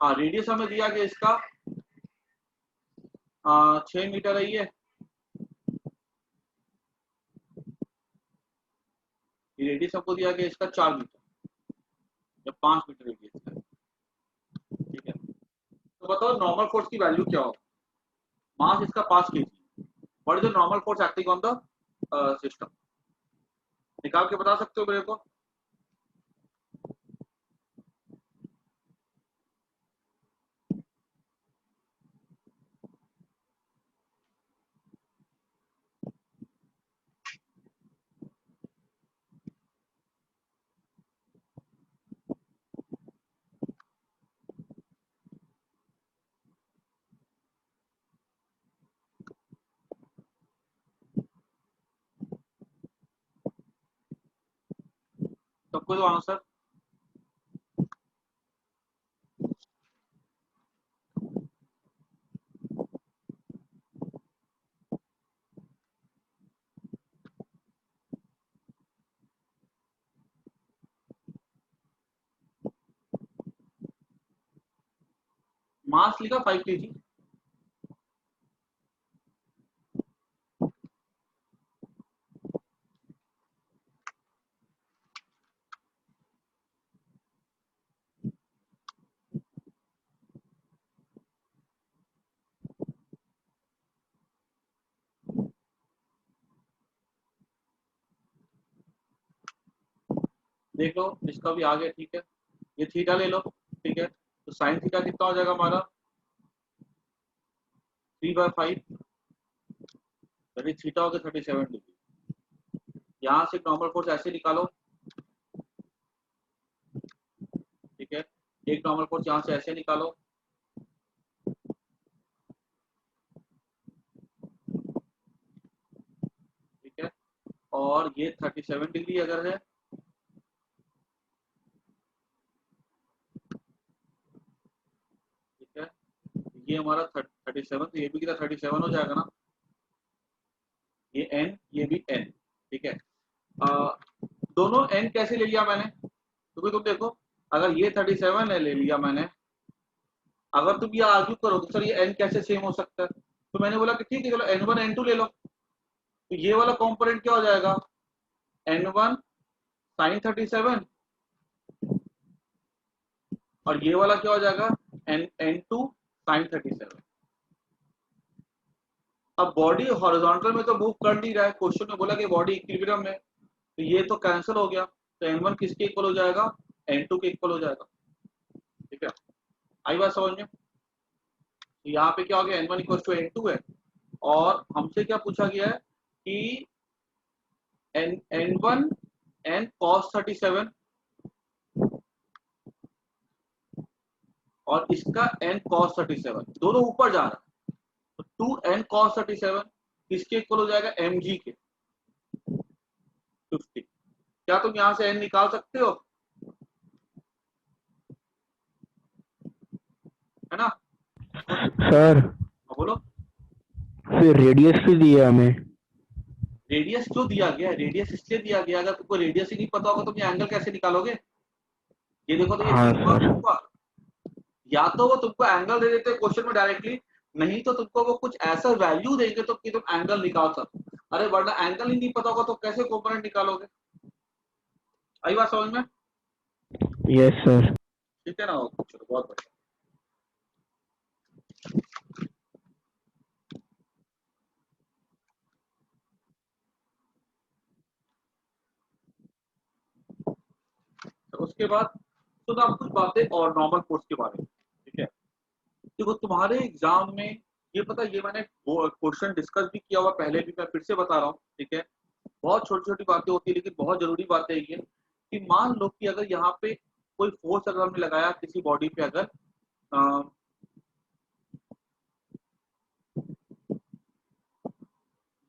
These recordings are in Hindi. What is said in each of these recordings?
हाँ रेडियस हमें दिया गया इसका 6 मीटर है ये रेडियस हमको दिया गया इसका 4 मीटर या 5 मीटर रेडियस है, ठीक है। तो बताओ नॉर्मल फोर्स की वैल्यू क्या होगा। मास इसका 5 KG, what is the normal force acting on the system, निकाल के बता सकते हो मेरे को। सबको दो आंसर। मास लिखा 5 केजी, देख लो इसका भी आ गया, ठीक है। ये थीटा ले लो, ठीक है। तो साइन थीटा कितना हो जाएगा हमारा 3/5, यानी थीटा हो गया 37 डिग्री। यहाँ से नॉर्मल फोर्स ऐसे निकालो, ठीक है। एक नॉर्मल फोर्स यहाँ से ऐसे निकालो, ठीक है। और ये 37 डिग्री अगर है, ठीक है। ये हमारा 37, तो ये भी कितना 37 हो जाएगा ना, ये एन ये भी एन, ठीक है। दोनों एन कैसे ले लिया मैंने, क्योंकि तुम देखो अगर ये 37 है ले लिया मैंने, अगर तुम ये आर्ग्यू करो तो सर ये एन कैसे सेम हो सकता है, तो मैंने बोला कि ठीक है चलो n1 n2 ले लो। तो ये वाला कंपोनेंट क्या हो जाएगा n1 sin 37 और ये वाला क्या हो जाएगा n2 sin 37। अब बॉडी हॉरिजॉन्टल में तो मूव कर नहीं रहा है, क्वेश्चन में बोला कि बॉडी इक्विलिब्रियम में, तो ये तो कैंसिल हो गया, तो n1 किसके इक्वल हो जाएगा n2 के इक्वल हो जाएगा, ठीक है। आई बात समझ में। तो यहाँ पे क्या हो गया n1 इक्वल टू n2 है, और हमसे क्या पूछा गया है कि n1 n cos 37 और इसका n cos 37 दोनों ऊपर जा रहा है, तो 2n cos 37 किसके इक्वल हो जाएगा mg के 50। क्या तुम यहां से n निकाल सकते हो, है ना सर बोलो। फिर रेडियस भी दिया हमें। रेडियस क्यों दिया गया है, रेडियस इसलिए दिया गया, अगर तुमको रेडियस ही नहीं पता होगा तुम ये एंगल कैसे निकालोगे। ये देखो तो ये हाँ हुआ सर। हुआ, या तो वो तुमको एंगल दे देते क्वेश्चन में डायरेक्टली, नहीं तो तुमको वो कुछ ऐसा वैल्यू देंगे तो कि तुम एंगल निकाल सको। अरे वरना एंगल ही नहीं पता होगा तो कैसे कंपोनेंट निकालोगे। आई बात समझ में। Yes sir. ठीक है ना, चलो बहुत बढ़िया। तो उसके बाद तो आप कुछ बातें और नॉर्मल फोर्स के बारे में, ठीक है। देखो तुम्हारे एग्जाम में ये पता, ये मैंने क्वेश्चन डिस्कस भी किया हुआ पहले भी, मैं फिर से बता रहा हूँ, ठीक है। बहुत छोटी छोटी बातें होती है लेकिन बहुत जरूरी बातें ये कि मान लो कि अगर यहाँ पे कोई फोर्स अगर हमने लगाया किसी बॉडी पे, अगर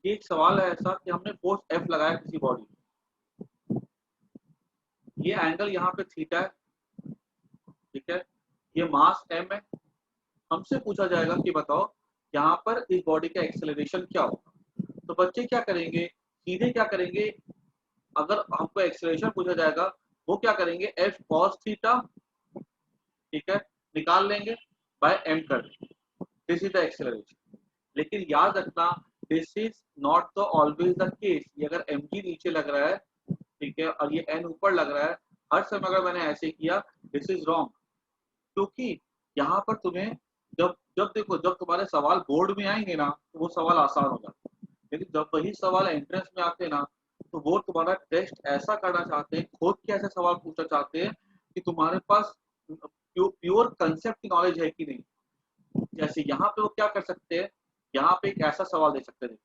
ये एक सवाल है ऐसा कि हमने फोर्स एफ लगाया किसी बॉडी पे, ये एंगल यहाँ पे थीटा है, ठीक है। ये मास एम है, हमसे पूछा जाएगा कि बताओ यहाँ पर इस बॉडी का एक्सेलरेशन क्या होगा। तो बच्चे क्या करेंगे, सीधे क्या करेंगे, अगर हमको एक्सेलरेशन पूछा जाएगा वो क्या करेंगे एफ कॉस थीटा, ठीक है, निकाल लेंगे बाय m कर देंगे, दिस इज द एक्सेलरेशन। लेकिन याद रखना this is not the always the case. ये अगर mg नीचे लग रहा है, ठीक है, और ये n ऊपर लग रहा है, हर समय अगर मैंने ऐसे किया, दिस इज रॉन्ग। क्योंकि यहाँ पर तुम्हें जब जब देखो, जब तुम्हारे सवाल बोर्ड में आएंगे ना तो वो सवाल आसान हो जाता है, लेकिन जब वही सवाल एंट्रेंस में आते हैं ना तो वो तुम्हारा टेस्ट ऐसा करना चाहते हैं, खोद के ऐसे सवाल पूछना चाहते हैं कि तुम्हारे पास प्योर कंसेप्ट की नॉलेज है कि नहीं। जैसे यहाँ पे वो क्या कर सकते हैं, यहाँ पे एक ऐसा सवाल दे सकते हैं।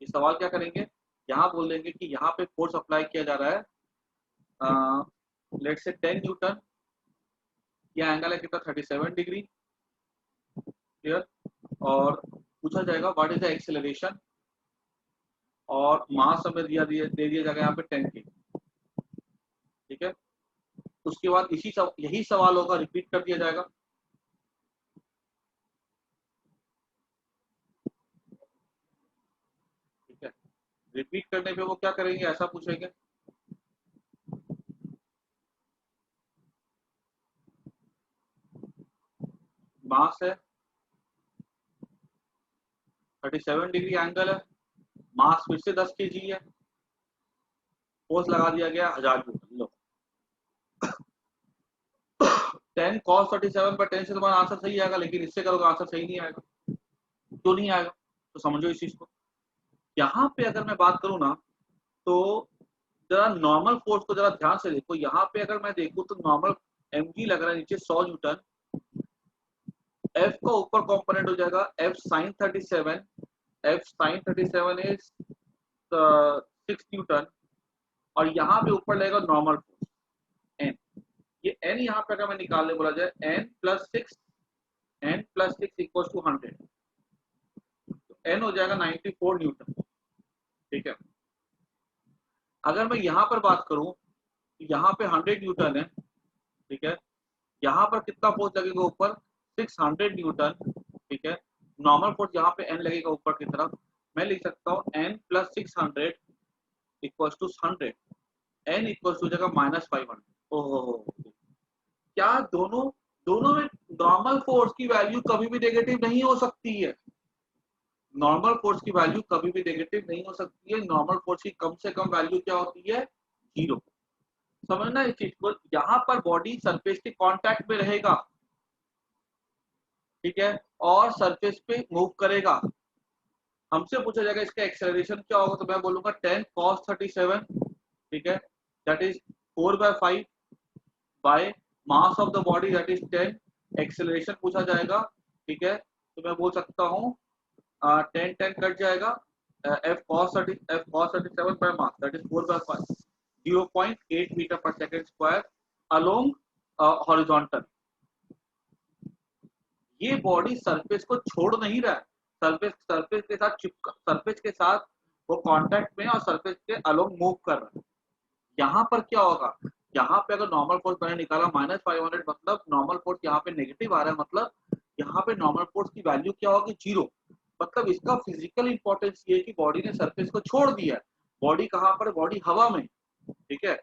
ये सवाल क्या करेंगे, यहाँ बोल देंगे कि यहाँ पे फोर्स अप्लाई किया जा रहा है, लेट्स से 10 न्यूटन, ये एंगल है कितना 37 डिग्री, क्लियर। और पूछा जाएगा व्हाट इज द एक्सेलरेशन, और मास हमें दे दिया जाएगा यहाँ पे 10 के, ठीक है। उसके बाद यही सवाल होगा, रिपीट कर दिया जाएगा। ठीक है, रिपीट करने पे वो क्या करेंगे, ऐसा पूछेंगे, मास है 37 डिग्री एंगल है, मास फिर से 10 kg है, फोर्स लगा दिया गया 1000 न्यूटन। लो 10 cos 37 पर 10 से तुम्हारा आंसर सही आएगा, लेकिन इससे करोगे आंसर सही नहीं आएगा। क्यों नहीं आएगा, तो समझो इस चीज को। यहाँ पे अगर मैं बात करूँ ना, तो जरा नॉर्मल फोर्स को जरा ध्यान से देखो। यहाँ पे अगर मैं देखूँ तो नॉर्मल mg लग रहा है नीचे 100 न्यूटन, f का ऊपर कंपोनेंट हो जाएगा f sin 37, f sin 37 is 6 Newton, और यहाँ पे ऊपर लगेगा नॉर्मल फोर्स n। ये n यहाँ पे अगर मैं निकालने बोला जाए n प्लस 6 इक्वल टू 100, तो n हो जाएगा 94 न्यूटन, ठीक है। अगर मैं यहाँ पर बात करूं तो यहाँ पे 100 न्यूटन है, ठीक है। यहाँ पर कितना फोर्स लगेगा ऊपर, 600 न्यूटन, ठीक है। नॉर्मल फोर्स यहाँ पे n लगेगा ऊपर की तरफ, मैं लिख सकता हूँ n plus 600 equal to 100, n equal to जाएगा -500। ओहो, क्या दोनों दोनों में नॉर्मल फोर्स की वैल्यू कभी भी नेगेटिव नहीं हो सकती है। नॉर्मल फोर्स की वैल्यू कभी भी नेगेटिव नहीं हो सकती है। नॉर्मल फोर्स की कम से कम वैल्यू क्या होती है, 0। समझना इस चीज को। यहाँ पर बॉडी सरफेस के कांटेक्ट में रहेगा, ठीक है, और सरफेस पे मूव करेगा। हमसे पूछा जाएगा इसका एक्सेलरेशन क्या होगा, तो मैं बोलूंगा 10 cos 37, ठीक है, that is 4/5 by mass of the body that is 10। Acceleration पूछा जाएगा, ठीक है, तो मैं बोल सकता हूँ 10 कट जाएगा, f cos 37 by mass that is 4/5, 0.8 metre per second square along horizontal. ये बॉडी सरफेस को छोड़ नहीं रहा है, सरफेस के साथ सरफेस के साथ वो कांटेक्ट में और सरफेस के अलोंग मूव कर रहा है। यहाँ पर क्या होगा, यहाँ पे अगर नॉर्मल फोर्स मैंने निकाला -500, मतलब नॉर्मल फोर्स यहाँ पे नेगेटिव आ रहा है, मतलब यहाँ पे नॉर्मल फोर्स की वैल्यू क्या होगी, 0। मतलब इसका फिजिकल इंपॉर्टेंस ये है कि बॉडी ने सरफेस को छोड़ दिया है। बॉडी कहाँ पर है, बॉडी हवा में, ठीक है।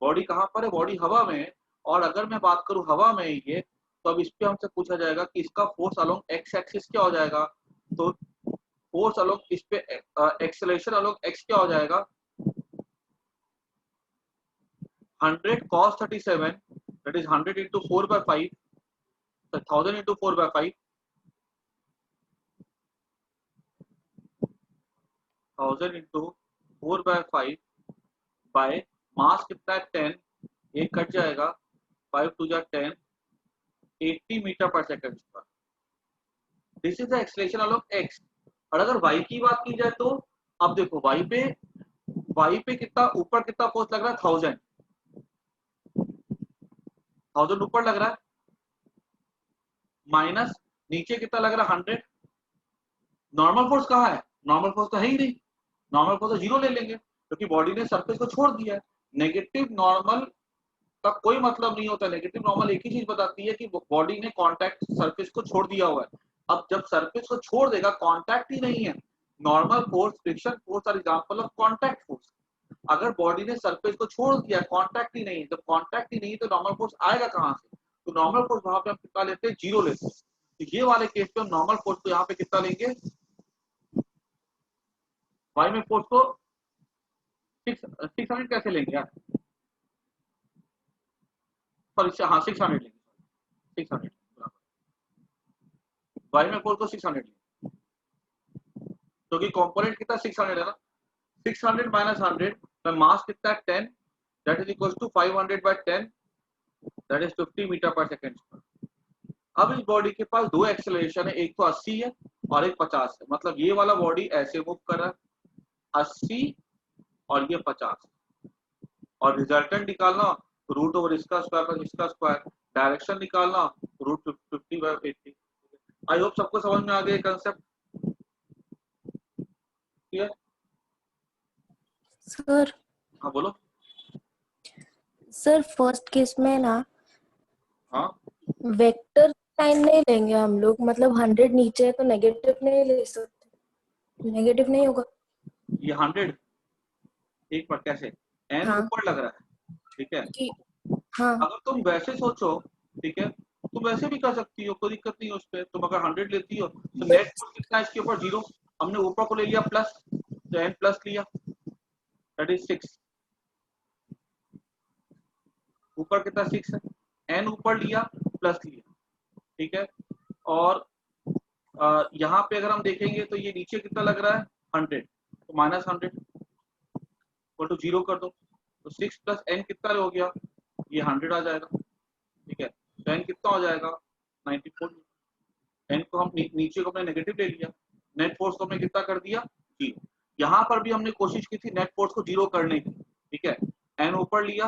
बॉडी कहाँ पर है, बॉडी हवा में। और अगर मैं बात करूँ हवा में ये, तो अब इस पे हमसे पूछा जाएगा कि इसका फोर्स अलोंग एक्स एक्सिस क्या हो जाएगा, तो फोर्स अलोंग इस पे एक्सेलरेशन अलोंग एक्स क्या हो जाएगा, 100 cos 37 that is 100 into 4/5, so 1000 into 4/5, 1000 into 4/5 by mass कितना है 10, एक कट जाएगा 5 2 जा 10, 80 metre per second square. This is the acceleration along x. और अगर वाई की बात की जाए तो अब देखो वाई पे कितना ऊपर कितना फोर्स लग रहा है, 1000 ऊपर लग रहा है, माइनस नीचे कितना लग रहा है 100। नॉर्मल फोर्स कहाँ है, नॉर्मल फोर्स तो है ही नहीं, नॉर्मल फोर्स तो 0 ले लेंगे क्योंकि बॉडी ने सरफेस को छोड़ दिया है। नेगेटिव नॉर्मल का कोई मतलब नहीं होता। नेगेटिव नॉर्मल एक ही चीज बताती है कि बॉडी ने कांटेक्ट सरफेस को छोड़ दिया हुआ है। अब जब सरफेस को छोड़ देगा, कांटेक्ट ही नहीं है, normal force friction force are example of contact force. अगर बॉडी ने सरफेस को छोड़ दिया, कांटेक्ट ही नहीं, जब कांटेक्ट ही नहीं तो नॉर्मल फोर्स आएगा कहां से। तो नॉर्मल फोर्स वहां पे हम कितना लेते हैं, 0 लेते हैं। तो ये वाले केस पे हम नॉर्मल फोर्स को यहाँ पे कितना लेंगे, वाई में फोर्स को 600 कैसे लेंगे यार, सॉरी हाँ 600 लेंगे, 600 वाई में फोर्स को 600 लेंगे, क्योंकि कंपोनेंट कितना 600 है ना, 600 माइनस 100 में मास कितना है 10, that is equal to 500 by 10, that is 50 metre per second square. अब इस बॉडी के पास दो एक्सेलरेशन है, एक तो 80 है और एक 50 है, मतलब ये वाला बॉडी ऐसे मूव कर रहा है 80 और ये 50, और रिजल्टेंट निकालना रूट ओवर इसका स्क्वायर प्लस इसका स्क्वायर, डायरेक्शन निकालना रूट 50 बाय 80। आई होप सबको समझ में आ गया कंसेप्ट, क्लियर? सर हाँ बोलो। सर फर्स्ट केस में ना हाँ वेक्टर साइन नहीं लेंगे हम लोग, मतलब 100 नीचे है तो नेगेटिव नहीं ले सकते, नेगेटिव नहीं होगा। ये 100 एक पर कैसे, एन हाँ ऊपर लग रहा है, ठीक है। कि हाँ अगर तुम वैसे सोचो, ठीक है, तुम वैसे भी कर सकती हो, कोई दिक्कत नहीं है उस पर। तुम अगर 100 लेती हो तो नेट फोर्स कितना है इसके ऊपर, 0। हमने ऊपर को ले लिया प्लस, तो एन प्लस लिया, दैट इज 6। ऊपर कितना 6 है, एन ऊपर लिया प्लस लिया, ठीक है। और यहाँ पे अगर हम देखेंगे तो ये नीचे कितना लग रहा है 100, तो माइनस 100 तो 0 कर दो, तो 6 प्लस एन कितना हो गया, ये 100 आ जाएगा, ठीक है। तो एन कितना हो जाएगा 94। एन को हम नीचे को हमने नेगेटिव ले लिया, नेट फोर्स को हमने कितना कर दिया 0। यहाँ पर भी हमने कोशिश की थी नेट फोर्स को 0 करने की, ठीक है। एन ऊपर लिया,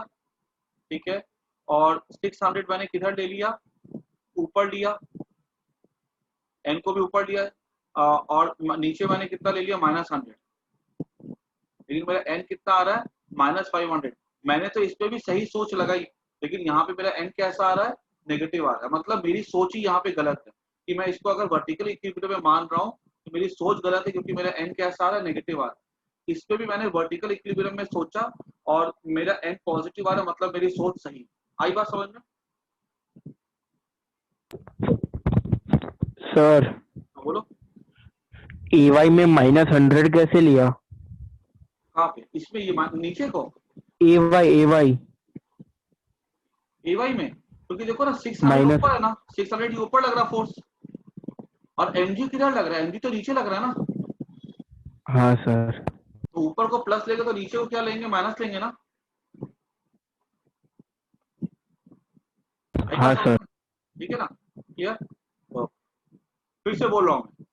ठीक है, और 600 मैंने किधर ले लिया, ऊपर लिया, एन को भी ऊपर लिया, और नीचे मैंने कितना ले लिया -100, लेकिन मेरा एन कितना आ रहा है -500। मैंने तो इस पे भी सही सोच लगाई, लेकिन यहाँ पे मेरा एन कैसा आ रहा है, नेगेटिव आ रहा है। मतलब मेरी सोच ही यहाँ पे गलत है कि मैं इसको अगर वर्टिकल इक्विलिब्रियम में मान रहा हूँ तो मेरी सोच गलत है, क्योंकि मेरा एन कैसा आ रहा है, नेगेटिव आ रहा है। इस पे भी मैंने वर्टिकल इक्विलिब्रियम में सोचा और मेरा एन पॉजिटिव आ रहा है, मतलब मेरी सोच सही। आई बात समझ में? सर बोलो AY में -100 कैसे लिया? कहाँ पे, इसमें ये नीचे को AY एवाई में, क्योंकि देखो ना 600 माइनस, ऊपर है ना, 600 ही ऊपर लग रहा फोर्स, और एमजी किधर लग रहा है, एमजी तो नीचे लग रहा है ना। हाँ सर। तो ऊपर को प्लस लेंगे तो नीचे को क्या लेंगे, माइनस लेंगे ना। हाँ सर। ठीक है ना, क्लियर? तो फिर से बोल रहा हूँ मैं,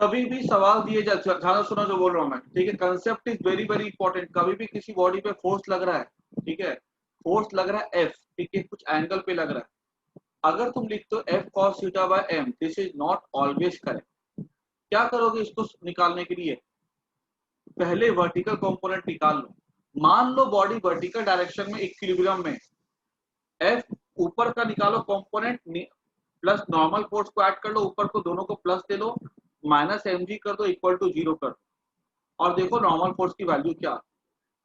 कभी भी सवाल दिए जाए, ध्यान सुनो जो बोल रहा हूँ मैं, ठीक है। Concept is very very important. कभी भी किसी बॉडी पे फोर्स लग रहा है, ठीक है, फोर्स लग रहा है एफ, ठीक है, कुछ एंगल पे लग रहा है, अगर तुम लिखते हो F cos theta by M, this is not always correct. क्या करोगे इसको निकालने के लिए, पहले वर्टिकल कंपोनेंट निकाल लो। मान लो बॉडी वर्टिकल डायरेक्शन में इक्विलिब्रियम में, एफ ऊपर का निकालो कंपोनेंट प्लस नॉर्मल फोर्स को ऐड कर लो, ऊपर को दोनों को प्लस दे लो, माइनस एम जी कर दो, इक्वल टू 0 कर दो, और देखो नॉर्मल फोर्स की वैल्यू क्या।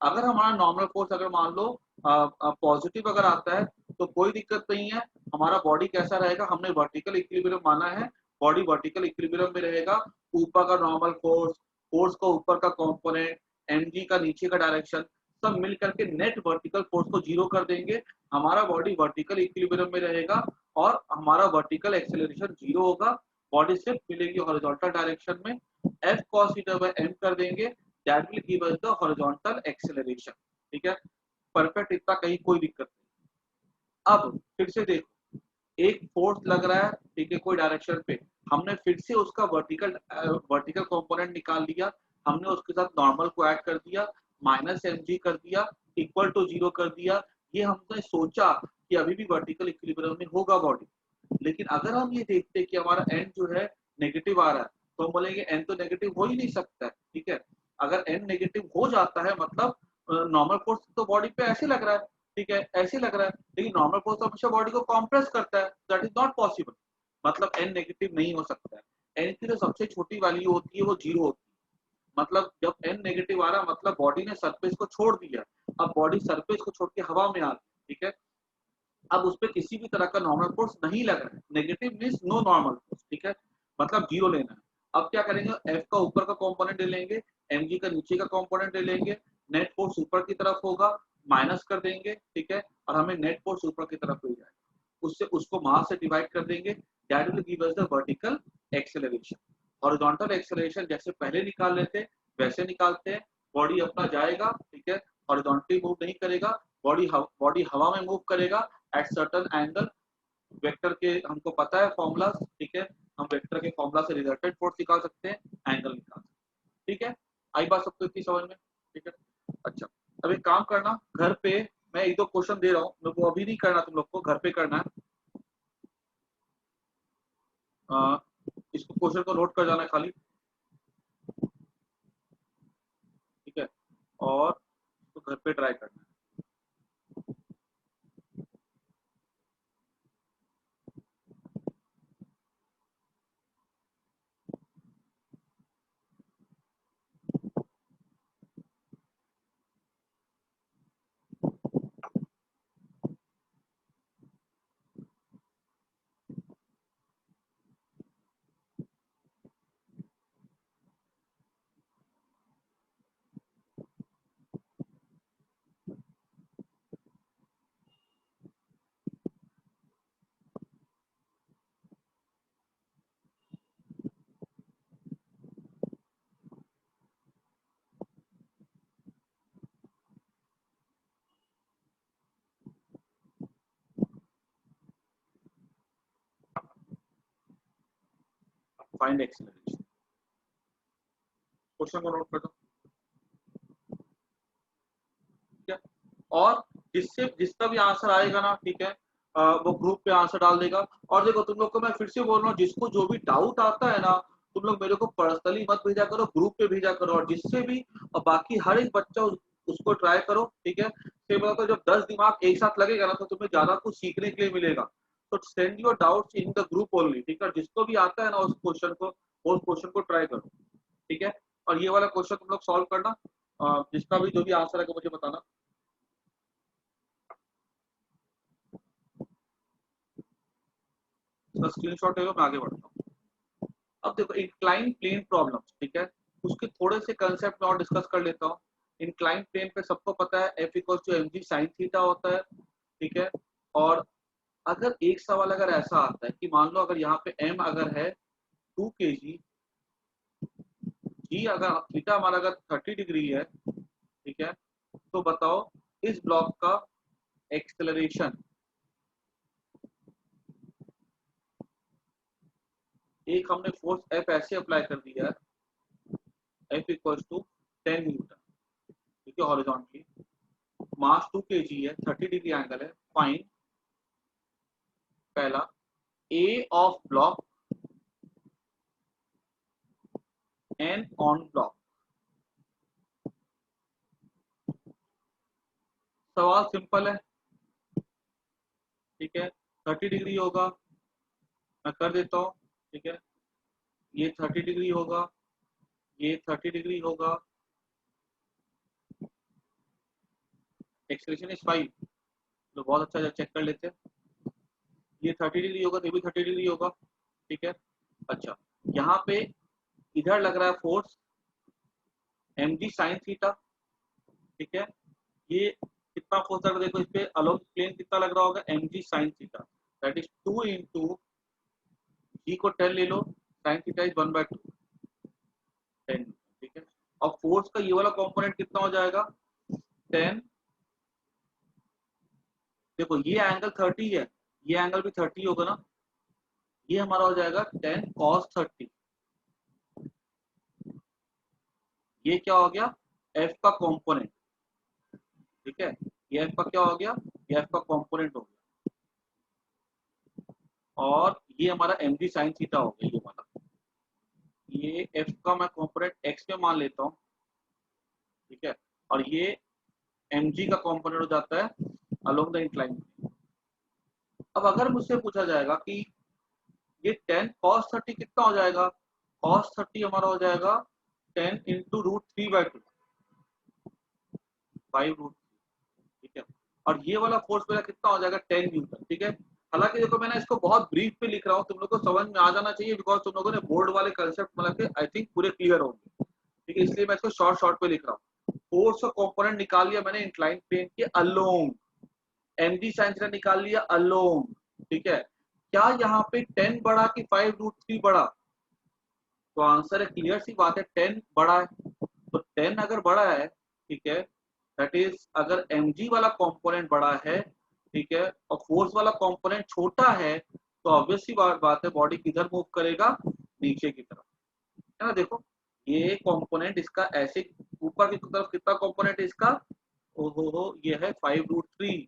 अगर हमारा नॉर्मल फोर्स अगर मान लो पॉजिटिव अगर आता है तो कोई दिक्कत नहीं है, हमारा बॉडी कैसा रहेगा, हमने वर्टिकल इक्विलिब्रियम माना है, बॉडी वर्टिकल इक्विलिब्रियम में रहेगा। ऊपर का नॉर्मल फोर्स, फोर्स को ऊपर का कंपोनेंट, एमजी का नीचे का डायरेक्शन, सब मिल करके नेट वर्टिकल फोर्स को 0 कर देंगे, हमारा बॉडी वर्टिकल इक्विलिब्रियम में रहेगा और हमारा वर्टिकल एक्सेलरेशन 0 होगा, बॉडी सिर्फ मिलेगी हॉरिजॉन्टल डायरेक्शन में। F cos theta by M कर देंगे, that will give us the horizontal acceleration, ठीक है। परफेक्ट, इतना कहीं कोई दिक्कत नहीं। अब फिर से देखो, एक फोर्स लग रहा है, ठीक है, कोई डायरेक्शन पे, हमने फिर से उसका वर्टिकल कंपोनेंट निकाल लिया, हमने उसके साथ नॉर्मल को ऐड कर दिया, माइनस एम जी कर दिया, इक्वल टू 0 कर दिया। ये हमने सोचा कि अभी भी वर्टिकल इक्विलिब्रियम में होगा बॉडी, लेकिन अगर हम ये देखते हैं कि हमारा एन जो है नेगेटिव आ रहा है, तो हम बोलेंगे एन तो नेगेटिव हो ही नहीं सकता है, ठीक है। अगर एन नेगेटिव हो जाता है मतलब नॉर्मल फोर्स तो बॉडी पे ऐसे लग रहा है, ठीक है, ऐसे लग रहा है, लेकिन नॉर्मल फोर्स तो हमेशा बॉडी को कॉम्प्रेस करता है, दैट इज नॉट पॉसिबल। मतलब एन नेगेटिव नहीं हो सकता है। एन की जो सबसे छोटी वैल्यू होती है वो 0 होती है, मतलब जब एन नेगेटिव आ रहा है मतलब बॉडी ने सरफेस को छोड़ दिया, अब बॉडी सरफेस को छोड़ के हवा में आ गई, ठीक है। अब उस पर किसी भी तरह का नॉर्मल फोर्स नहीं लग रहा है, negative means no normal force, ठीक है, मतलब जीरो लेना है। अब क्या करेंगे, एफ का ऊपर का कंपोनेंट ले लेंगे, एम जी का नीचे का कंपोनेंट ले लेंगे, नेट फोर्स ऊपर की तरफ होगा, माइनस कर देंगे, ठीक है, और हमें नेट फोर्स ऊपर की तरफ मिल जाएगा, उससे उसको मास से डिवाइड कर देंगे, that will give us the vertical acceleration. Horizontal acceleration जैसे पहले निकाल लेते वैसे निकालते हैं, बॉडी अपना जाएगा, ठीक है, हॉरिजॉन्टली मूव नहीं करेगा, बॉडी हवा में मूव करेगा एट सर्टेन एंगल, वेक्टर के हमको पता है फॉर्मूला, ठीक है, हम वेक्टर के फॉर्मूला से रिजल्टेंट फोर्स निकाल सकते हैं, एंगल निकाल सकते हैं, ठीक है, आई बात सबको इतनी समझ में, ठीक है। अच्छा, अब एक काम करना, घर पे मैं एक दो क्वेश्चन दे रहा हूँ, मेरे को अभी नहीं करना, तुम लोग को घर पे करना है, इसको क्वेश्चन को नोट कर जाना है खाली, ठीक है, और तो घर पे ट्राई करना है। फाइंड एक्सेलरेशन, क्वेश्चन को नोट कर दो, ठीक है, और जिससे जिसका भी आंसर आएगा ना, ठीक है, वो ग्रुप पे आंसर डाल देगा। और देखो तुम लोग को मैं फिर से बोल रहा हूँ, जिसको जो भी डाउट आता है ना, तुम लोग मेरे को पर्सनली मत भेजा करो, ग्रुप पे भेजा करो, और जिससे भी, और बाकी हर एक बच्चा उसको ट्राई करो, ठीक है, फिर बोला तो जब 10 दिमाग एक साथ लगेगा ना, तो तुम्हें ज्यादा कुछ सीखने के लिए मिलेगा। तो send your doubts in the group only, ठीक है, जिसको भी आता है ना उस क्वेश्चन को ट्राई करो, ठीक है, और ये वाला क्वेश्चन तुम लोग सॉल्व करना, जिसका भी जो भी आंसर है मुझे बताना। इसका स्क्रीनशॉट ले लो, मैं आगे बढ़ता हूँ। अब देखो इंक्लाइन प्लेन प्रॉब्लम्स, ठीक है, उसके थोड़े से कंसेप्ट में और डिस्कस कर लेता हूँ। इंक्लाइन प्लेन पे सबको पता है F equal to M G sine theta होता है, ठीक है, और अगर एक सवाल अगर ऐसा आता है कि मान लो अगर यहाँ पे एम अगर है 2 kg, जी अगर थीटा हमारा अगर 30 डिग्री है, ठीक है, तो बताओ इस ब्लॉक का एक्सेलरेशन, एक हमने फोर्स एफ ऐसे अप्लाई कर दिया है, एफ इक्वल टू 10 न्यूटन, ठीक है, हॉरिजॉन्टली, मास 2 kg है, 30 डिग्री एंगल है, फाइन पहला, A of block, N on block. सवाल सिंपल है, ठीक है, 30 डिग्री होगा, मैं कर देता हूँ, ठीक है, ये 30 डिग्री होगा, ये 30 डिग्री होगा, एक्सलेशन इज 5, तो बहुत अच्छा चेक कर लेते हैं, ये 30 डिग्री होगा तो ये भी 30 डिग्री होगा, ठीक है। अच्छा, यहाँ पे इधर लग रहा है force M G sine theta, ठीक है, ये कितना फोर्स लग रहा है, देखो इस पे अलोंग प्लेन कितना लग रहा होगा, M G sine theta, that is 2 into G को 10 ले लो, साइन थीटा इज 1/2, 10, ठीक है, और फोर्स का ये वाला कंपोनेंट कितना हो जाएगा 10, देखो ये एंगल 30 है, ये एंगल भी 30 होगा ना, ये हमारा हो जाएगा 10 cos 30, ये क्या हो गया एफ का कंपोनेंट, ठीक है, ये एफ का क्या हो गया, ये एफ का कंपोनेंट हो गया, और ये हमारा एम जी साइन थीटा हो गया, ये वाला, ये एफ का मैं कंपोनेंट एक्स में मान लेता हूँ, ठीक है, और ये एम जी का कंपोनेंट हो जाता है अलोंग द इंक्लाइन। अब अगर मुझसे पूछा जाएगा कि ये 10 cos 30 कितना हो जाएगा, cos 30 हमारा हो जाएगा 10 इंटू रूट 3/2, 5 रूट, ठीक है, और ये वाला फोर्स मेरा कितना हो जाएगा 10 न्यूटन। ठीक है, हालांकि देखो मैंने इसको बहुत ब्रीफ पे लिख रहा हूँ, तुम लोगों को समझ में आ जाना चाहिए बिकॉज तुम लोगों ने बोर्ड वाले कंसेप्ट मतलब के आई थिंक पूरे क्लियर होंगे। ठीक है, इसलिए मैं इसको शॉर्ट शॉर्ट पे लिख रहा हूँ। फोर्स का कंपोनेंट निकाल लिया मैंने इंक्लाइन प्लेन के अलोंग, mg sin थीटा निकाल लिया अलोंग। ठीक है, क्या यहाँ पे 10 बड़ा कि 5√3 बड़ा? तो आंसर है, क्लियर सी बात है, 10 बड़ा है। तो 10 अगर बड़ा है, ठीक है, दैट इज अगर mg वाला कंपोनेंट बड़ा है, ठीक है, और फोर्स वाला कंपोनेंट छोटा है, तो ऑब्वियस सी बात है बॉडी किधर मूव करेगा, नीचे की तरफ, है ना। देखो ये कंपोनेंट इसका ऐसे ऊपर की तरफ कितना कंपोनेंट है इसका, ओहो ये है 5√3,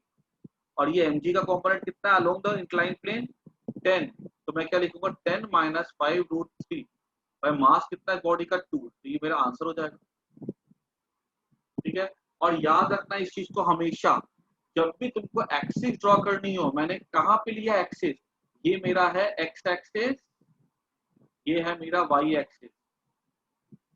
और ये mg का कंपोनेंट कितना है अलोंग द इंक्लाइन प्लेन 10। तो मैं क्या लिखूंगा 10 माइनस 5√3 भाई, मास कितना है बॉडी का 2, तो ये मेरा आंसर हो जाएगा। ठीक है, और याद रखना इस चीज को हमेशा, जब भी तुमको एक्सिस ड्रॉ करनी हो, मैंने कहां पे लिया एक्सिस, ये मेरा है एक्स एक्सिस, ये है मेरा वाई एक्सिस।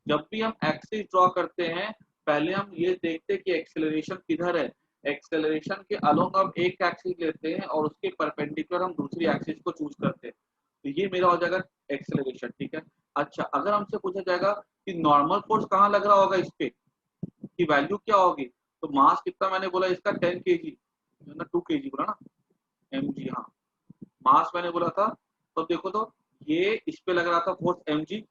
जब भी हम एक्सिस ड्रॉ करते हैं पहले हम ये देखते हैं कि एक्सेलरेशन किधर है, एक्सेलरेशन के अलोंग हम एक एक्सिस लेते हैं और उसके परपेंडिकुलर हम दूसरी एक्सिस को चूज करते हैं, तो ये मेरा हो जाएगा एक्सेलरेशन। ठीक है, अच्छा अगर हमसे पूछा जाएगा कि नॉर्मल फोर्स कहाँ लग रहा होगा इस पे, की वैल्यू क्या होगी, तो मास कितना मैंने बोला इसका 10 kg ना 2 kg बोला ना, mg, हाँ मास मैंने बोला था। तो देखो तो ये इस पे लग रहा था फोर्स mg,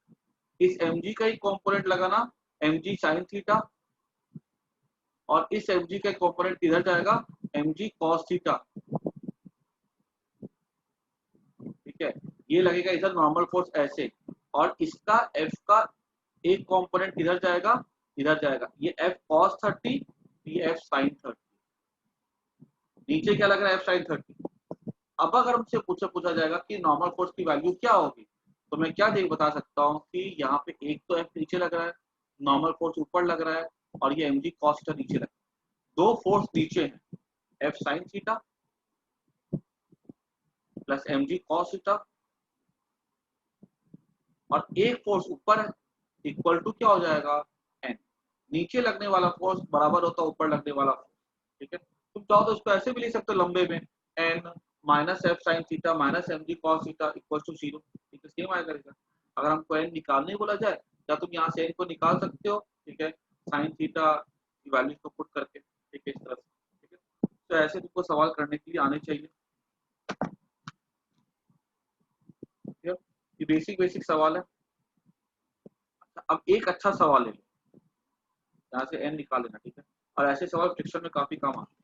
इस mg का ही कंपोनेंट लगाना mg sin थीटा, और इस mg का कंपोनेंट किधर जाएगा mg cos थीटा। ठीक है, ये लगेगा इधर नॉर्मल फोर्स ऐसे, और इसका f का एक कंपोनेंट किधर जाएगा, इधर जाएगा, ये f cos 30, ये f sin 30, नीचे क्या लग रहा है f sin 30। अब अगर हमसे पूछा जाएगा कि नॉर्मल फोर्स की वैल्यू क्या होगी, तो मैं क्या देख बता सकता हूँ कि यहाँ पे एक तो f नीचे लग रहा है, नॉर्मल फोर्स ऊपर लग रहा है, और ये mg cos थीटा नीचे लग रहा है। दो फोर्स नीचे हैं, f sin theta plus mg cos theta, और एक फोर्स ऊपर है, इक्वल टू क्या हो जाएगा n। नीचे लगने वाला फोर्स बराबर होता है ऊपर लगने वाला फोर्स। ठीक है, तुम चाहो तो इसको ऐसे भी लिख सकते हो लंबे में, n minus F sine theta minus mg cos theta equal to 0। ठीक है, सेम आया करेगा। अगर हमको n निकालने बोला जाए, या तुम यहाँ से n को निकाल सकते हो, ठीक है, साइन थीटा की वैल्यू को पुट करके, ठीक है, इस तरह से। ठीक है, तो ऐसे तुमको सवाल करने के लिए आने चाहिए। ठीक है, ये बेसिक बेसिक सवाल है। अब एक अच्छा सवाल है, यहाँ से n निकाल लेना। ठीक है, और ऐसे सवाल फ्रिक्शन में काफी काम आते हैं।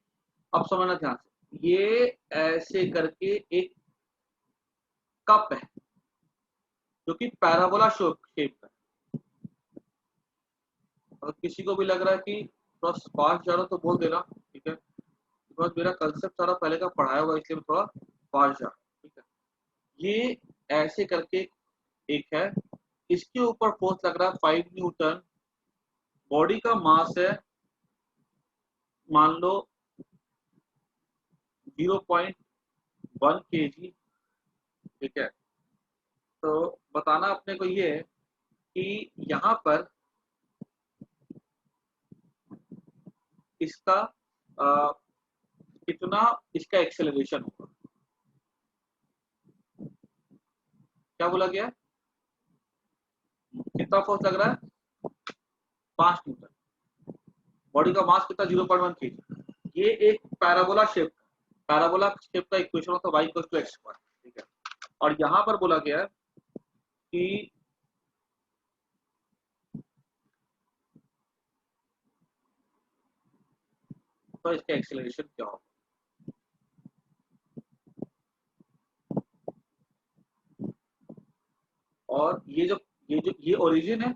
अब समझना ध्यान से, ये ऐसे करके एक कप है जो कि पैराबोला शेप का है। अगर किसी को भी लग रहा है कि थोड़ा फास्ट जा रहा तो बोल देना। ठीक है, बिकॉज मेरा कंसेप्ट सारा पहले का पढ़ाया हुआ इसलिए मैं थोड़ा फास्ट जा रहा हूं। ठीक है, ये ऐसे करके एक है, इसके ऊपर फोर्स लग रहा है 5 न्यूटन, बॉडी का मास है मान लो 0.1 kg। ठीक है, तो बताना अपने को ये है कि यहाँ पर इसका कितना इसका एक्सेलरेशन होगा। क्या बोला गया, कितना फोर्स लग रहा है 5 न्यूटन, बॉडी का मास कितना 0.1 kg। ये एक पैराबोला शेप का इक्वेशन होता है y equal to x square. ठीक है, और यहाँ पर बोला गया है कि तो इसका एक्सेलरेशन क्या होगा। और ये ओरिजिन है,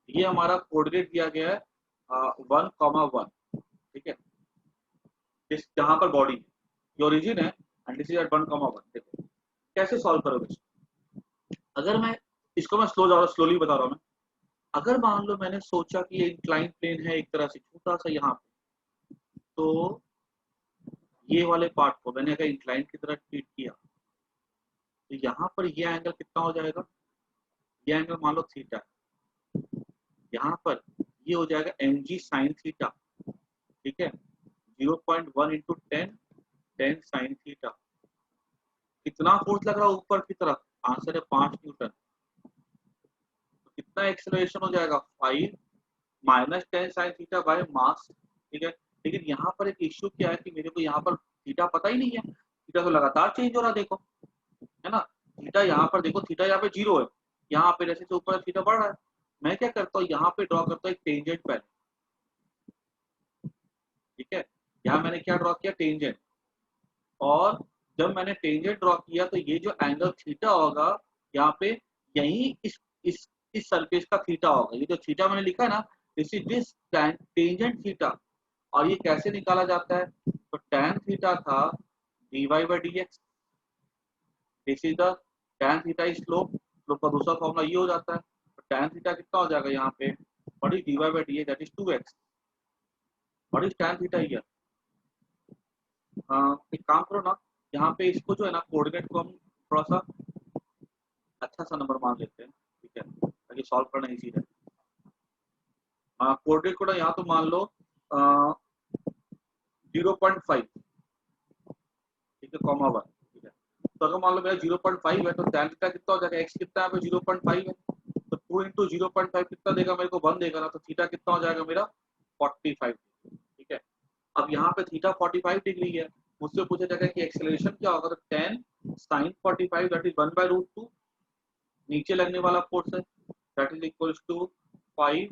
ये हमारा कोऑर्डिनेट दिया गया है 1,1। ठीक है, जिस जहां पर बॉडी ये ओरिजिन है एंड दिस इज एट 1,1। देखो कैसे सॉल्व करोगे इसको? अगर मैं इसको मैं स्लोली बता रहा हूँ मैं, अगर मान लो मैंने सोचा कि ये इंक्लाइन प्लेन है एक तरह से छोटा सा यहाँ पे, तो ये वाले पार्ट को मैंने अगर इंक्लाइन की तरह ट्रीट किया, तो यहाँ पर ये एंगल कितना हो जाएगा, ये एंगल मान लो थीटा, यहाँ पर ये हो जाएगा mg sin थीटा। ठीक है, 0.1 इंटू 10 साइन थीटा। कितना फोर्स लग रहा है ऊपर की तरफ? आंसर है 5 न्यूटन। तो कितना एक्सेलरेशन हो जाएगा? 5 minus 10 sine theta by mass. ठीक है, लेकिन यहाँ पर एक इश्यू क्या है कि मेरे को यहाँ पर थीटा पता ही नहीं है। थीटा तो लगातार चेंज हो रहा है, देखो, है ना। थीटा यहाँ पर देखो, थीटा यहाँ पे 0 है, यहाँ पे जैसे से ऊपर थीटा बढ़ रहा है। मैं क्या करता हूँ, यहाँ पे ड्रॉ करता हूँ एक टेंजेंट पहले। ठीक है, यहाँ मैंने क्या ड्रॉ किया? टेंजेंट। और जब मैंने टेंजेंट ड्रॉ किया तो ये जो एंगल थीटा होगा यहाँ पे, यही इस सरफेस का थीटा होगा। ये जो थीटा मैंने लिखा है ना, this is this tangent theta. और ये कैसे निकाला जाता है? तो tan थीटा था dy by dx। This is the tan theta is slope. Slope का दूसरा फॉर्मूला ये हो जाता है। तो tan थीटा कितना हो जाएगा यहाँ पे? What is dy by dx? That is 2x। What is tan theta here? एक काम करो ना, यहाँ पे इसको जो है ना, कोऑर्डिनेट को हम थोड़ा सा अच्छा सा नंबर मान लेते हैं। ठीक है, ताकि सॉल्व करना इजी रहे। कोऑर्डिनेट को ना यहाँ तो मान लो 0.5। ठीक है, कॉमा 1। ठीक है, तो अगर मान लो मेरा 0.5 है तो tan थीटा कितना हो जाएगा? x कितना है? 0.5 है, तो 2 इंटू 0.5 कितना देगा मेरे को? 1 देगा ना। तो थीटा कितना हो जाएगा मेरा? 45। ठीक है, अब यहाँ पे थीटा 45 डिग्री है। मुझसे पूछा जाएगा कि एक्सेलरेशन क्या होगा? तो 10 साइन 45 दैट इज 1/√2। नीचे लगने वाला फोर्स है that is equals to 5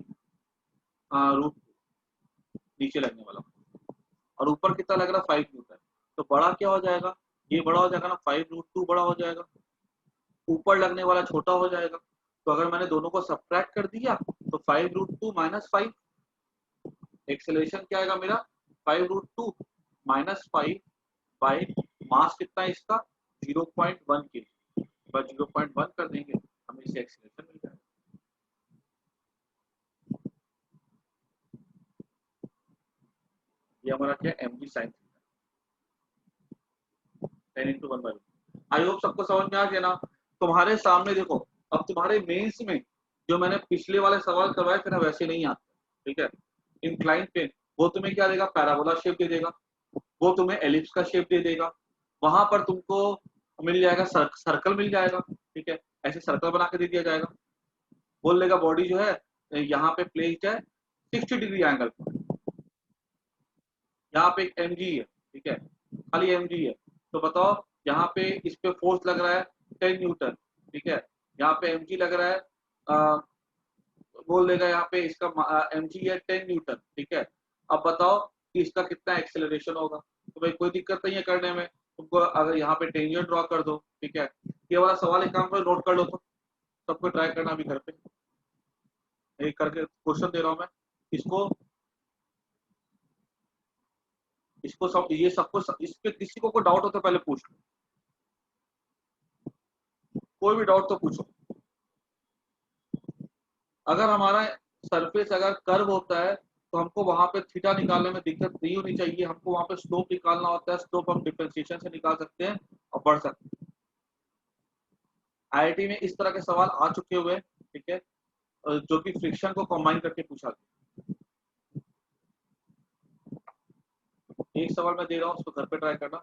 root नीचे लगने वाला, और ऊपर कितना लग रहा है? 5 न्यूटन। तो बड़ा क्या हो जाएगा? ये बड़ा हो जाएगा ना, 5√2 बड़ा हो जाएगा, ऊपर लगने वाला छोटा हो जाएगा। तो अगर मैंने दोनों को सब्ट्रैक्ट कर दिया तो 5√2 माइनस 5, एक्सेलरेशन क्या आएगा मेरा? 5√2 माइनस 5 बाई मास कितना है इसका? 0.1 के। 0.1 कर देंगे, हमें इसे एक्सेलरेशन मिल जाएगा। ये हमारा क्या? mg sine theta 10 into 1/2। I hope सबको समझ में आ गया ना। तुम्हारे सामने देखो, अब तुम्हारे मेंस में जो मैंने पिछले वाले सवाल करवाए थे ना, वैसे नहीं आते। ठीक है, इंक्लाइन प्लेन वो तुम्हें क्या देगा? पैराबोला शेप दे देगा, वो तुम्हें एलिप्स का शेप दे देगा। वहां पर तुमको मिल जाएगा सर्कल मिल जाएगा। ठीक है, ऐसे सर्कल बना के दे दिया जाएगा। बोल देगा बॉडी जो है यहाँ पे प्लेस्ड है 60 डिग्री एंगल पर। यहाँ पे एक mg है। ठीक है, खाली mg है। तो बताओ यहाँ पे इस पे फोर्स लग रहा है 10 न्यूटन। ठीक है, यहाँ पे mg लग रहा है, बोल देगा यहाँ पे इसका mg है 10 न्यूटन। ठीक है, अब बताओ कि इसका कितना एक्सेलरेशन होगा। तो भाई कोई दिक्कत नहीं है करने में, तुमको अगर यहाँ पे टेंजेंट ड्रॉ कर दो। ठीक है, ये वाला सवाल एक काम करो, नोट कर लो। तो सबको ट्राई करना अभी घर पे, एक करके क्वेश्चन दे रहा हूँ मैं। इसको इसको सब ये सबको इस पे किसी को कोई डाउट हो तो पहले पूछ लो, कोई भी डाउट तो पूछो। अगर हमारा सरफेस अगर कर्व होता है तो हमको वहां पे थीटा निकालने में दिक्कत नहीं होनी चाहिए। हमको वहां पे स्लोप निकालना होता है, स्लोप हम डिफरेंशिएशन से निकाल सकते हैं और बढ़ सकते हैं। आईआईटी में इस तरह के सवाल आ चुके हुए। ठीक है, जो कि फ्रिक्शन को कंबाइन करके पूछा गया। एक सवाल मैं दे रहा हूँ, उसको घर पे ट्राई करना।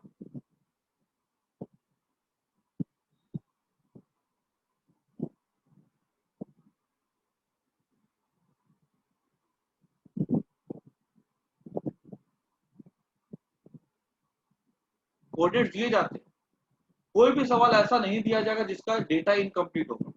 कोऑर्डिनेट दिए जाते हैं, कोई भी सवाल ऐसा नहीं दिया जाएगा जिसका डेटा इनकम्प्लीट होगा।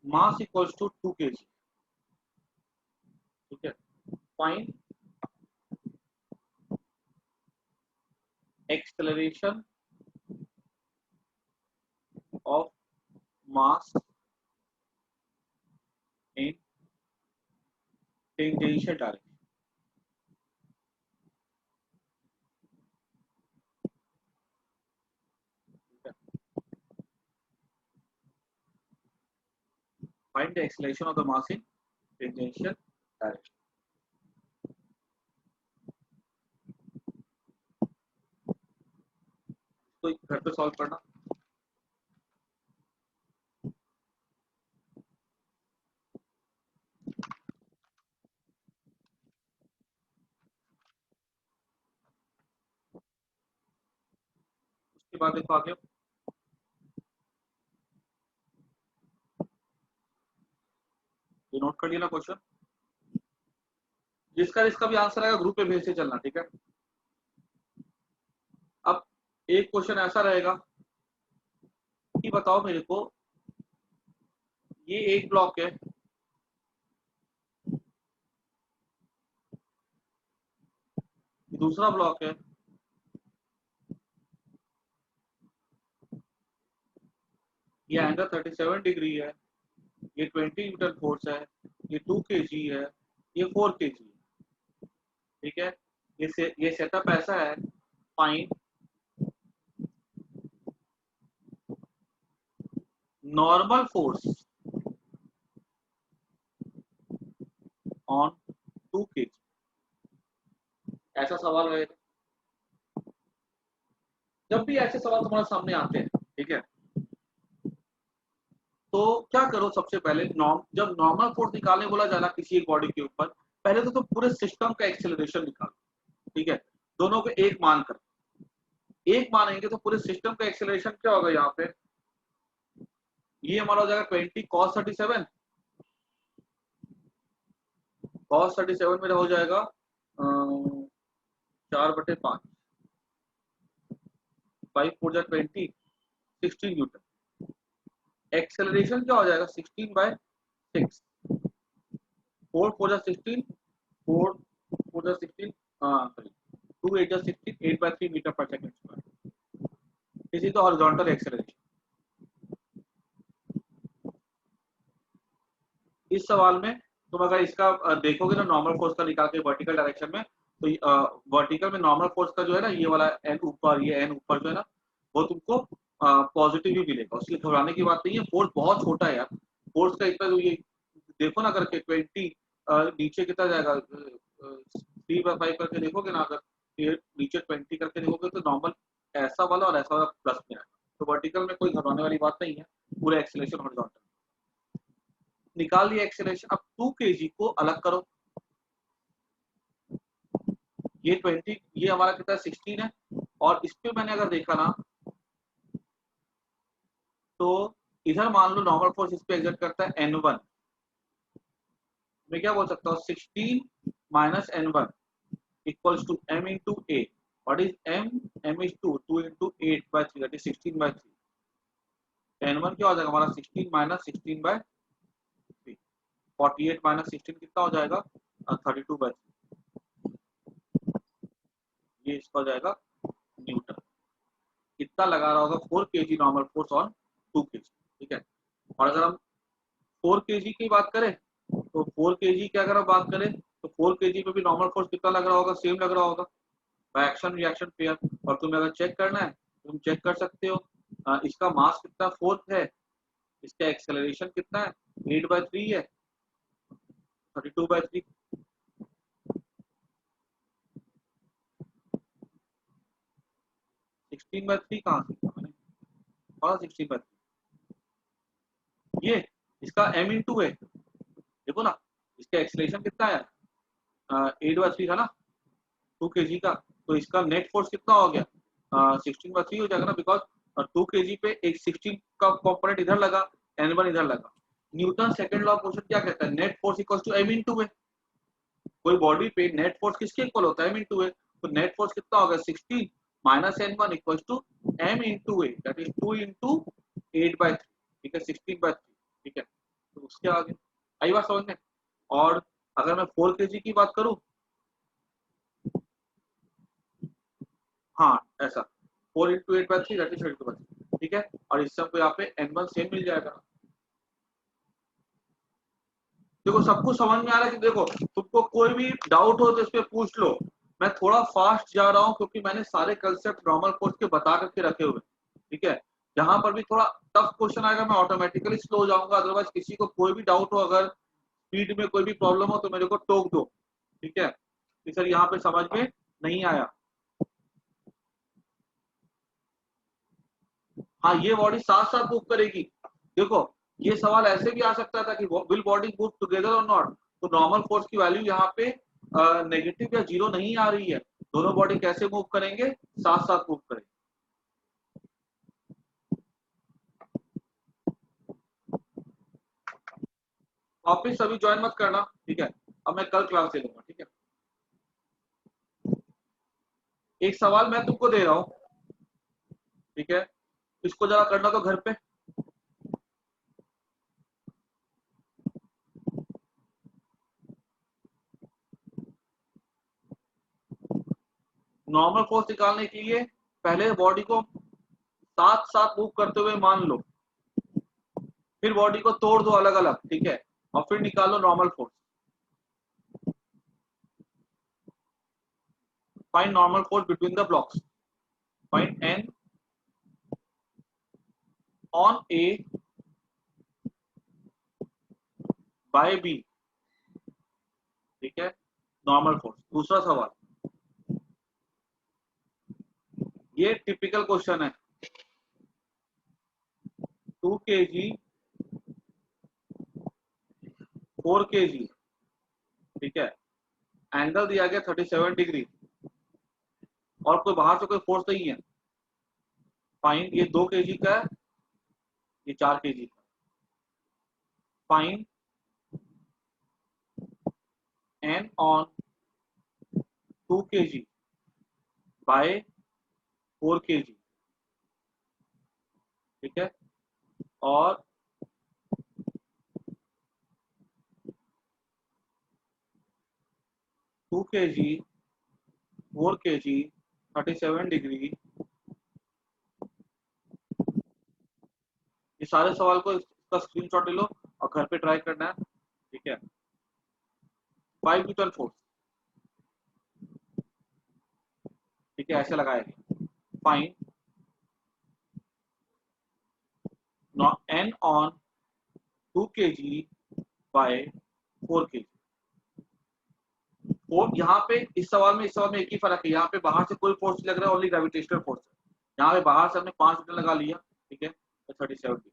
मास इक्वल्स टू 2 kg। ठीक है, find acceleration of mass in tangential direction. Find the acceleration of the mass in tangential direction. पे सॉल्व करना। उसके बाद देखो आगे, ये नोट कर लिया ना क्वेश्चन, जिसका जिसका भी आंसर आएगा ग्रुप पे भेजते चलना, ठीक है। अब एक क्वेश्चन ऐसा रहेगा कि बताओ मेरे को, ये एक ब्लॉक है, दूसरा ब्लॉक है, ये एंगल 37 डिग्री है, ये 20 न्यूटन फोर्स है, ये 2 kg है, ये 4 kg है, ठीक है। ये सेटअप ऐसा है, find normal force on 2 kg, ऐसा सवाल रहेगा। जब भी ऐसे सवाल तुम्हारे सामने आते हैं, ठीक है, तो क्या करो, सबसे पहले जब नॉर्मल फोर्स निकालने बोला जाना किसी एक बॉडी के ऊपर, पहले तो तुम पूरे सिस्टम का एक्सेलरेशन निकालो, ठीक है, दोनों को एक मान कर, एक मानेंगे तो पूरे सिस्टम का एक्सेलरेशन क्या होगा, यहाँ पे ये हमारा हो जाएगा 20 cos 37, cos 37 मेरा हो जाएगा 4/5, 5 4 जा 20, 16 न्यूटन। एक्सेलरेशन क्या हो जाएगा 16/6, 4 4 जा 16, 4 4 जा 16, सॉरी 2 8 जा 16, 8/3 metre per second square. This is the horizontal acceleration. इस सवाल में तुम अगर इसका देखोगे ना, नॉर्मल फोर्स का निकाल के वर्टिकल डायरेक्शन में, तो वर्टिकल में नॉर्मल फोर्स का जो है ना, ये वाला एन ऊपर, ये एन ऊपर जो है ना, वो तुमको पॉजिटिव ही मिलेगा, उसलिए घबराने की बात नहीं है। फोर्स बहुत छोटा है यार, फोर्स का इतना, तो ये देखो ना करके 20 नीचे कितना जाएगा, 3/5 करके देखोगे ना, अगर ये नीचे 20 करके देखोगे तो नॉर्मल ऐसा वाला और ऐसा वाला प्लस में आएगा, तो वर्टिकल में कोई घबराने वाली बात नहीं है, पूरा एक्सेलरेशन हॉरिजॉन्टल निकाल लिया एक्सेलरेशन। अब 2 kg को अलग करो, ये 20, ये हमारा कितना 16 है, और इस पे मैंने अगर देखा ना, तो इधर मान लो नॉर्मल फोर्स इस पे एग्जर्ट करता है N1, मैं क्या बोल सकता हूँ 16 minus N1 equals to M into A। What is M? M is 2 into 8/3, that is 16/3। N1 क्या हो जाएगा हमारा 16 माइनस 16/3, 48 माइनस 16 कितना हो जाएगा 32/3, ये इसका हो जाएगा न्यूटन। कितना लगा रहा होगा 4 kg normal force on 2 kg, ठीक है। और अगर हम 4 kg की बात करें, तो 4 kg की अगर हम बात करें, तो 4 kg पे भी नॉर्मल फोर्स कितना लग रहा होगा, सेम लग रहा होगा, बाय एक्शन रिएक्शन पेयर। और तुम्हें अगर चेक करना है तो तुम चेक कर सकते हो, इसका मास कितना 4 है, इसका एक्सेलरेशन कितना है 8/3 है, 32/3। 16/3 कहाँ से किया मैंने, और 16/3 ये इसका M इंटू है, देखो ना इसका एक्सेलरेशन कितना है 8/3 था ना 2 kg का, तो इसका नेट फोर्स कितना हो गया 16/3 हो जाएगा ना, बिकॉज 2 kg पे एक 16 का कंपोनेंट इधर लगा, N1 इधर लगा। Newton second law of motion क्या कहता है, net force equals to M into है। कोई बॉडी पे नेट फोर्स किसके इक्वल होता है M इंटू है, तो नेट फोर्स कितना होगा 16 minus N1 equals to M into A, that is 2 into 8/3, ठीक है 16/3, ठीक है। तो उसके आगे आई बात समझ में। और अगर मैं 4 kg की बात करूं, हाँ ऐसा 4 इंटू 8/3 दैट इज 32/3, ठीक है। और इस सब को यहाँ पे N1 सेम मिल जाएगा। देखो सब कुछ समझ में आ रहा है कि देखो, तुमको कोई भी डाउट हो तो इस पे पूछ लो। मैं थोड़ा फास्ट जा रहा हूँ क्योंकि मैंने सारे कंसेप्ट नॉर्मल कोर्स के बता करके रखे हुए, ठीक है। जहां पर भी थोड़ा टफ क्वेश्चन आएगा मैं ऑटोमेटिकली स्लो जाऊंगा, अदरवाइज किसी को कोई भी डाउट हो, अगर स्पीड में कोई भी प्रॉब्लम हो तो मेरे को टोक दो, ठीक है कि सर यहाँ पे समझ में नहीं आया। हाँ, ये बॉडी साथ साथ मूव करेगी। देखो, ये सवाल ऐसे भी आ सकता था कि विल बॉडी मूव टुगेदर और नॉट, तो नॉर्मल फोर्स की वैल्यू यहाँ पे नेगेटिव या जीरो नहीं आ रही है, दोनों बॉडी कैसे मूव करेंगे, साथ साथ मूव करेंगे। वापिस अभी ज्वाइन मत करना, ठीक है, अब मैं कल क्लास ले लूंगा, ठीक है। एक सवाल मैं तुमको दे रहा हूं, ठीक है, इसको जरा करना तो घर पे। नॉर्मल फोर्स निकालने के लिए पहले बॉडी को साथ साथ मूव करते हुए मान लो, फिर बॉडी को तोड़ दो अलग अलग, ठीक है, और फिर निकालो normal force. Find normal force between the blocks, find N on A by B, ठीक है, नॉर्मल फोर्स। दूसरा सवाल, ये टिपिकल क्वेश्चन है, 2 kg 4 kg, ठीक है, एंगल दिया गया 37 डिग्री और कोई बाहर से कोई फोर्स नहीं है। फाइंड, ये 2 kg का है, ये 4 kg का। Find N on 2 kg by 4 kg, ठीक है, और टू के जी 4 kg 37 डिग्री, ये सारे सवाल को इसका स्क्रीनशॉट ले लो और घर पे ट्राई करना है, ठीक है। 5 न्यूटन फोर्स, ठीक है, ऐसे लगाएंगे। Find N on 2 kg by 4 kg। Force यहाँ पे इस सवाल में एक ही फर्क है, यहाँ पे बाहर से कोई फोर्स नहीं लग रहा है, ओनली ग्रेविटेशनल फोर्स है। यहाँ पे बाहर से हमने 5 न्यूटन लगा लिया, ठीक है, 37 डिग्री,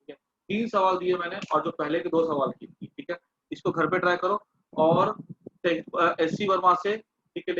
ठीक है। 3 सवाल दिए मैंने और जो पहले के 2 सवाल किए, ठीक है, इसको घर पे ट्राई करो और एससी वर्मा से, ठीक है,